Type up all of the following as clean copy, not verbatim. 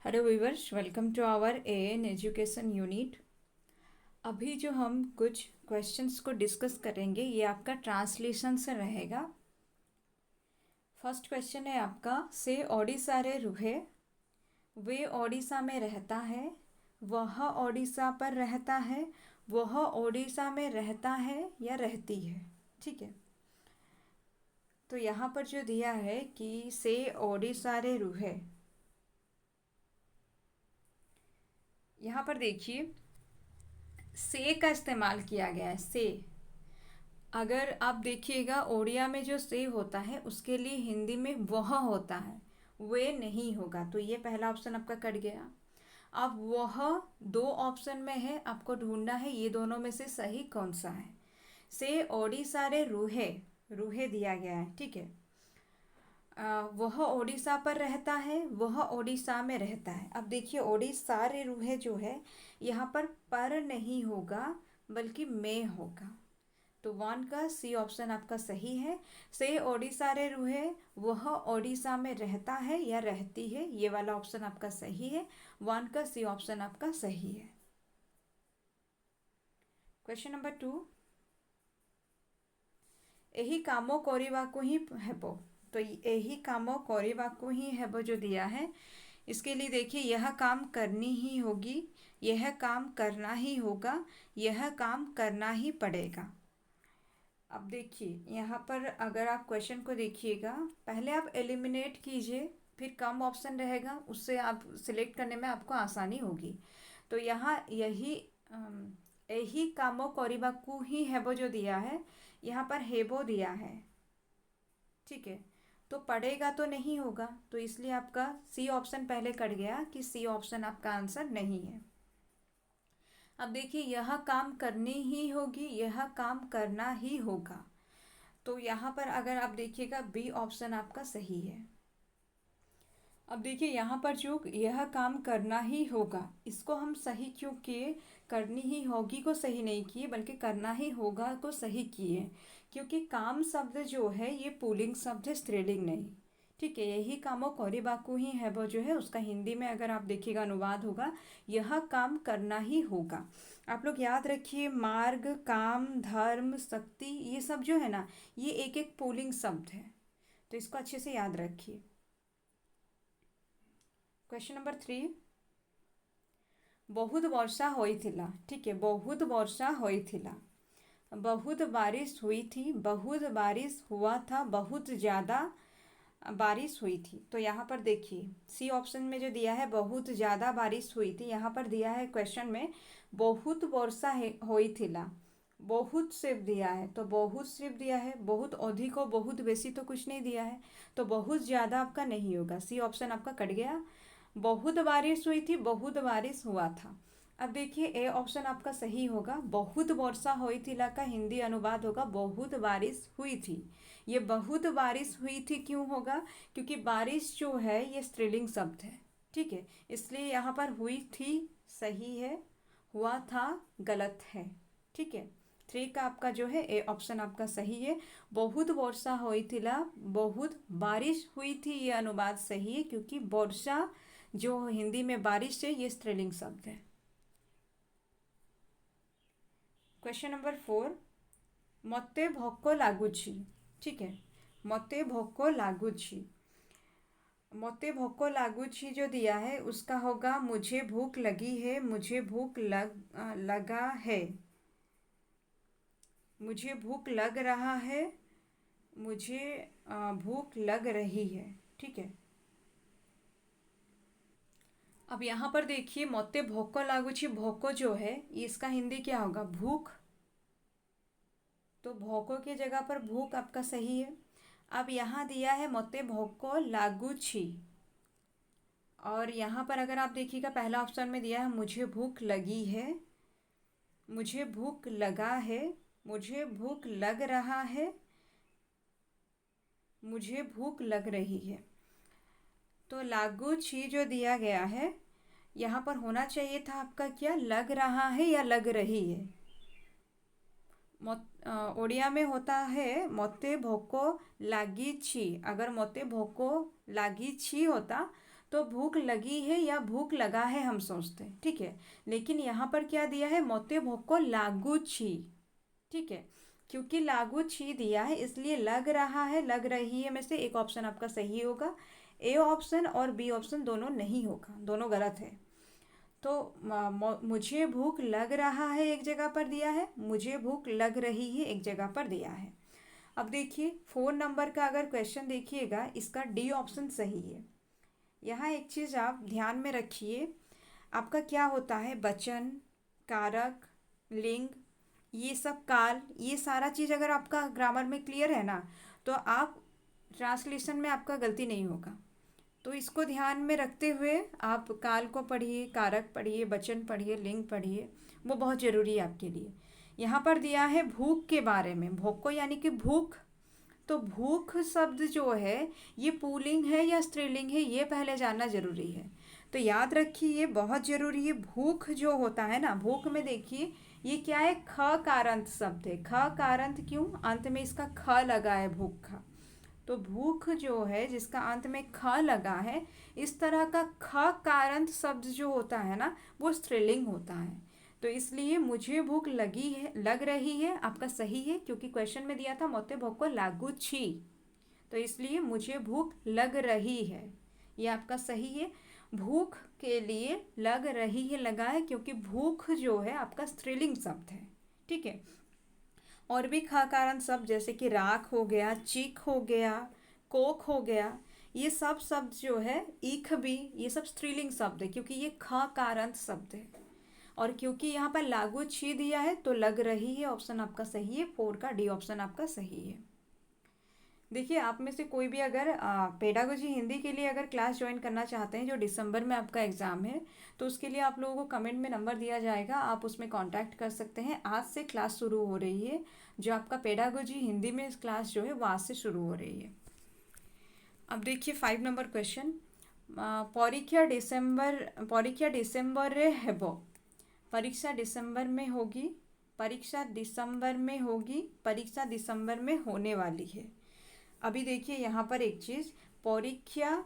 Hello viewers, welcome to our AN education unit. अभी जो हम कुछ क्वेश्चंस को डिस्कस करेंगे ये आपका ट्रांसलेशन से रहेगा। फर्स्ट क्वेश्चन है आपका, से ओडिशा रे रुहे, वे ओडिशा में रहता है, वह ओडिशा पर रहता है, वह ओडिशा में रहता है या रहती है। ठीक है, तो यहाँ पर जो दिया है कि से ओडिशा रे रुहे, यहाँ पर देखिए से का इस्तेमाल किया गया है। से अगर आप देखिएगा ओडिया में जो से होता है उसके लिए हिंदी में वह होता है, वे नहीं होगा। तो ये पहला ऑप्शन आपका कट गया। अब वह दो ऑप्शन में है, आपको ढूंढना है ये दोनों में से सही कौन सा है। से ओडिशा रे रूहे, रूहे दिया गया है। ठीक है, वह ओडिशा पर रहता है, वह ओडिशा में रहता है। अब देखिए ओडिशा रे रूहे जो है यहाँ पर नहीं होगा बल्कि में होगा। तो वन का सी ऑप्शन आपका सही है। से ओडिशा रे रूहे, वह ओडिशा में रहता है या रहती है, ये वाला ऑप्शन आपका सही है। वन का सी ऑप्शन आपका सही है। क्वेश्चन नंबर 2, यही कामो କରିବାକୁ ही हेबो। तो यही कामो କରିବାକୁ ही हेबो जो दिया है, इसके लिए देखिए यह काम करनी ही होगी, यह काम करना ही होगा, यह काम करना ही पड़ेगा। अब देखिए यहाँ पर अगर आप क्वेश्चन को देखिएगा, पहले आप एलिमिनेट कीजिए, फिर कम ऑप्शन रहेगा, उससे आप सिलेक्ट करने में आपको आसानी होगी। तो यहाँ यही यही कामो କରିବାକୁ ही हेबो जो दिया है, यहाँ पर हेबो दिया है। ठीक है, तो पढ़ेगा तो नहीं होगा, तो इसलिए आपका सी ऑप्शन पहले कट गया कि सी ऑप्शन आपका आंसर नहीं है। अब देखिए यह काम करनी ही होगी, यह काम करना ही होगा। तो यहाँ पर अगर आप देखिएगा बी ऑप्शन आपका सही है। अब देखिए यहाँ पर जो यह काम करना ही होगा, इसको हम सही क्यों किए, करनी ही होगी को सही नहीं किए बल्कि करना ही होगा को सही किए, क्योंकि काम शब्द जो है ये पुल्लिंग शब्द है, स्त्रीलिंग नहीं। ठीक है, यही कामो କରିବାକୁ ही है वो जो है उसका हिंदी में अगर आप देखिएगा अनुवाद होगा यह काम करना ही होगा। आप लोग याद रखिए मार्ग, काम, धर्म, शक्ति, ये सब जो है ना ये एक एक पुल्लिंग शब्द है, तो इसको अच्छे से याद रखिए। क्वेश्चन नंबर 3, बहुत वर्षा होइथिला। ठीक है, बहुत वर्षा होइथिला, बहुत बारिश हुई थी, बहुत बारिश हुआ था, बहुत ज़्यादा बारिश हुई थी। तो यहाँ पर देखिए सी ऑप्शन में जो दिया है बहुत ज़्यादा बारिश हुई थी, यहाँ पर दिया है क्वेश्चन में बहुत वर्षा हुई थिला, बहुत सिर्फ दिया है, तो बहुत सिर्फ दिया है, बहुत अधिक हो बहुत बेसी तो कुछ नहीं दिया है, तो बहुत ज़्यादा आपका नहीं होगा, सी ऑप्शन आपका कट गया। बहुत बारिश हुई थी, बहुत बारिश हुआ था। अब देखिए ए ऑप्शन आपका सही होगा, बहुत वर्षा हुई थी ला का हिंदी अनुवाद होगा बहुत बारिश हुई थी। ये बहुत बारिश हुई थी क्यों होगा, क्योंकि बारिश जो है ये स्त्रीलिंग शब्द है। ठीक है, इसलिए यहाँ पर हुई थी सही है, हुआ था गलत है। ठीक है, 3 का आपका जो है ए ऑप्शन आपका सही है। बहुत वर्षा हुई थी ला, बहुत बारिश हुई थी, ये अनुवाद सही है क्योंकि वर्षा जो हिंदी में बारिश है ये स्त्रीलिंग शब्द है। क्वेश्चन नंबर 4, मते भोक लागुछि। ठीक है, मते भोक लागुछि, मते भोक लागुछि जो दिया है उसका होगा मुझे भूख लगी है, मुझे भूख लगा है, मुझे भूख लग रहा है, मुझे भूख लग रही है। ठीक है, अब यहाँ पर देखिए मते भोक लागुछि, भोको जो है इसका हिंदी क्या होगा, भूख। तो भोको की जगह पर भूख आपका सही है। अब यहाँ दिया है मते भोको लागुछि, और यहाँ पर अगर आप देखिएगा पहला ऑप्शन में दिया है मुझे भूख लगी है, मुझे भूख लगा है, मुझे भूख लग रहा है, मुझे भूख लग रही है। तो लागुछि जो दिया गया है यहाँ पर होना चाहिए था आपका क्या, लग रहा है या लग रही है। ओडिया में होता है मते भोको लागिछि, अगर मते भोको लागिछि होता तो भूख लगी है या भूख लगा है हम सोचते हैं, ठीक है। लेकिन यहाँ पर क्या दिया है, मोते भूख को लागू छी, ठीक है। क्योंकि लागू छी दिया है इसलिए लग रहा है, लग रही है में से एक ऑप्शन आपका सही होगा। ए ऑप्शन और बी ऑप्शन दोनों नहीं होगा, दोनों गलत है। तो मुझे भूख लग रहा है एक जगह पर दिया है, मुझे भूख लग रही है एक जगह पर दिया है। अब देखिए 4 नंबर का अगर क्वेश्चन देखिएगा, इसका डी ऑप्शन सही है। यहाँ एक चीज़ आप ध्यान में रखिए, आपका क्या होता है, वचन, कारक, लिंग, ये सब काल, ये सारा चीज़ अगर आपका ग्रामर में क्लियर है ना, तो आप ट्रांसलेशन में आपका गलती नहीं होगा। तो इसको ध्यान में रखते हुए आप काल को पढ़िए, कारक पढ़िए, वचन पढ़िए, लिंग पढ़िए, वो बहुत ज़रूरी है आपके लिए। यहाँ पर दिया है भूख के बारे में, भूख को यानी कि भूख, तो भूख शब्द जो है ये पुल्लिंग है या स्त्रीलिंग है, ये पहले जानना जरूरी है। तो याद रखिए ये बहुत जरूरी है। भूख जो होता है ना, भूख में देखिए ये क्या है, ख कारंत शब्द है। ख कारंत क्यों, अंत में इसका ख लगा है, भूख का। तो भूख जो है जिसका अंत में ख लगा है, इस तरह का ख कारंत शब्द जो होता है ना, वो स्त्रीलिंग होता है। तो इसलिए मुझे भूख लगी है, लग रही है आपका सही है, क्योंकि क्वेश्चन में दिया था मोते भूख को लागू छी, तो इसलिए मुझे भूख लग रही है, ये आपका सही है। भूख के लिए लग रही है लगा है, क्योंकि भूख जो है आपका स्त्रीलिंग शब्द है, ठीक है। और भी खकारांत शब्द जैसे कि राख हो गया, चीख हो गया, कोक हो गया, ये सब शब्द जो है, ईख भी, ये सब स्त्रीलिंग शब्द है क्योंकि ये खकारांत शब्द है। और क्योंकि यहाँ पर लागू छी दिया है तो लग रही है ऑप्शन आपका सही है, 4 का डी ऑप्शन आपका सही है। देखिए आप में से कोई भी अगर पेडागोजी हिंदी के लिए अगर क्लास ज्वाइन करना चाहते हैं, जो दिसंबर में आपका एग्ज़ाम है, तो उसके लिए आप लोगों को कमेंट में नंबर दिया जाएगा, आप उसमें कांटेक्ट कर सकते हैं। आज से क्लास शुरू हो रही है, जो आपका पेडागोजी हिंदी में क्लास जो है वो आज से शुरू हो रही है। अब देखिए 5 नंबर क्वेश्चन, परीक्षा डिसेंबर हेबो, परीक्षा दिसंबर में होगी, परीक्षा दिसंबर में होगी, परीक्षा दिसंबर में होने वाली है। अभी देखिए यहाँ पर एक चीज़, परीक्षा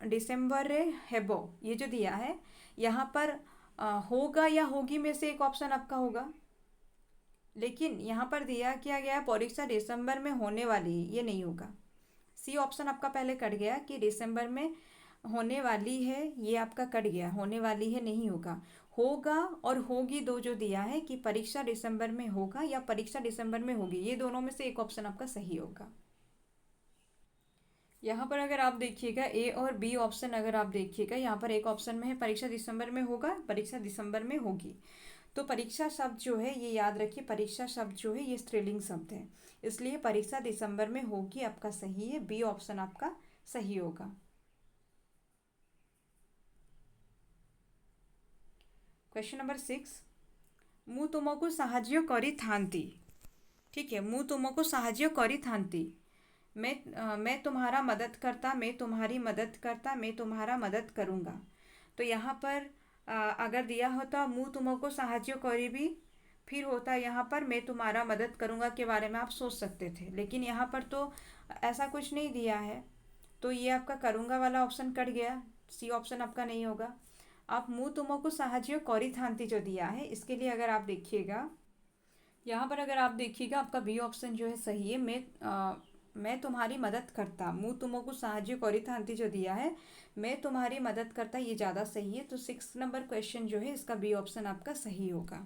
डिसेंबर हेबो, ये जो दिया है यहाँ पर होगा या होगी में से एक ऑप्शन आपका होगा। लेकिन यहाँ पर दिया क्या गया, परीक्षा दिसंबर में होने वाली, ये नहीं होगा। सी ऑप्शन आपका पहले कट गया कि दिसंबर में होने वाली है, ये आपका कट गया, होने वाली है नहीं होगा। होगा और होगी दो जो दिया है कि परीक्षा दिसंबर में होगा या परीक्षा दिसंबर में होगी, ये दोनों में से एक ऑप्शन आपका सही होगा। यहाँ पर अगर आप देखिएगा ए और बी ऑप्शन, अगर आप देखिएगा यहाँ पर एक ऑप्शन में है परीक्षा दिसंबर में होगा, परीक्षा दिसंबर में होगी। तो परीक्षा शब्द जो है ये याद रखिए, परीक्षा शब्द जो है ये स्त्रीलिंग शब्द है, इसलिए परीक्षा दिसंबर में होगी आपका सही है, बी ऑप्शन आपका सही होगा। क्वेश्चन नंबर 6, मु तुमको साहाଯ୍य करी थांती, ठीक है, मु तुमको साहाଯ୍य करी थांती, मैं तुम्हारा मदद करता, मैं तुम्हारी मदद करता, मैं तुम्हारा मदद करूँगा। तो यहाँ पर अगर दिया होता मु तुमको साहाଯ୍य करी भी, फिर होता यहाँ पर मैं तुम्हारा मदद करूँगा के बारे में आप सोच सकते थे, लेकिन यहाँ पर तो ऐसा कुछ नहीं दिया है, तो ये आपका करूँगा वाला ऑप्शन कट गया, सी ऑप्शन आपका नहीं होगा। आप मु तुमको साहाଯ୍य करी थांती जो दिया है, इसके लिए अगर आप देखिएगा यहाँ पर, अगर आप देखिएगा आपका बी ऑप्शन जो है सही है, मैं तुम्हारी मदद करता, मु तुमको साहाଯ୍य करी थांती जो दिया है, मैं तुम्हारी मदद करता, ये ज़्यादा सही है। तो 6 नंबर क्वेश्चन जो है इसका बी ऑप्शन आपका सही होगा।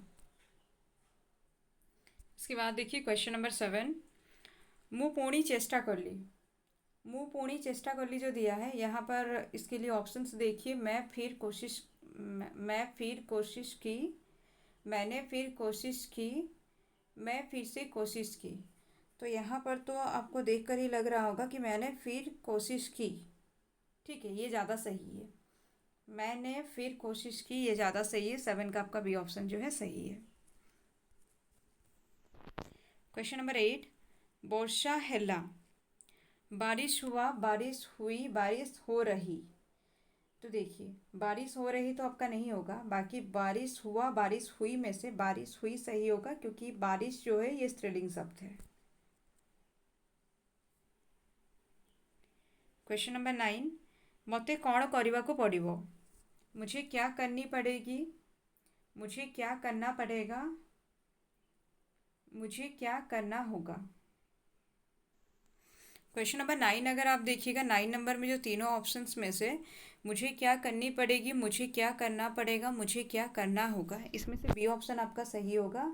इसके बाद देखिए क्वेश्चन नंबर 7, मु पूरी चेष्टा कर ली, मु पूरी चेष्टा कर ली जो दिया है, यहाँ पर इसके लिए ऑप्शंस देखिए, मैं फिर कोशिश की, मैंने फिर कोशिश की, मैं फिर से कोशिश की। तो यहाँ पर तो आपको देखकर ही लग रहा होगा कि मैंने फिर कोशिश की, ठीक है, ये ज़्यादा सही है, मैंने फिर कोशिश की, ये ज़्यादा सही है। 7 का आपका बी ऑप्शन जो है सही है। क्वेश्चन नंबर 8, वर्षा हेला, बारिश हुआ, बारिश हुई, बारिश हो रही। तो देखिए बारिश हो रही तो आपका नहीं होगा, बाकी बारिश हुआ, बारिश हुई में से बारिश हुई सही होगा, क्योंकि बारिश जो है ये स्त्रीलिंग शब्द है। क्वेश्चन नंबर 9, ମୋତେ କ'ଣ କରିବାକୁ ପଡ଼ିବ। मुझे क्या करनी पड़ेगी। मुझे क्या करना पड़ेगा। मुझे क्या करना होगा। क्वेश्चन नंबर 9 अगर आप देखिएगा 9 नंबर में जो तीनों ऑप्शंस में से मुझे क्या करनी पड़ेगी, मुझे क्या करना पड़ेगा, मुझे क्या करना होगा, इसमें से बी ऑप्शन आपका सही होगा।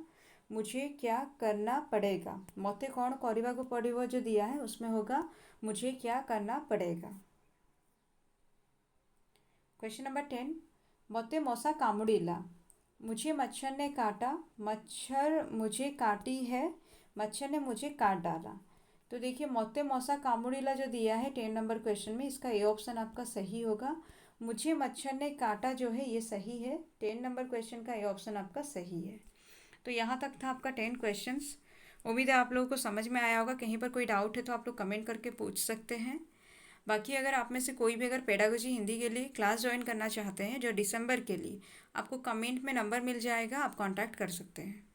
मुझे क्या करना पड़ेगा। मते कौन କରିବାକୁ पड़िବ जो दिया है उसमें होगा मुझे क्या करना पड़ेगा। क्वेश्चन नंबर 10 मते मशा कामुड़िला। मुझे मच्छर ने काटा। मच्छर मुझे काटी है। मच्छर ने मुझे काट डाला। तो देखिए मते मशा कामुड़िला जो दिया है 10 नंबर क्वेश्चन में, इसका ए ऑप्शन आपका सही होगा। मुझे मच्छर ने काटा जो है ये सही है। 10 नंबर क्वेश्चन का ए ऑप्शन आपका सही है। तो यहाँ तक था आपका 10 क्वेश्चंस। उम्मीद है आप लोगों को समझ में आया होगा। कहीं पर कोई डाउट है तो आप लोग कमेंट करके पूछ सकते हैं। बाकी अगर आप में से कोई भी अगर पेडागोजी हिंदी के लिए क्लास ज्वाइन करना चाहते हैं जो दिसंबर के लिए, आपको कमेंट में नंबर मिल जाएगा, आप कांटेक्ट कर सकते हैं।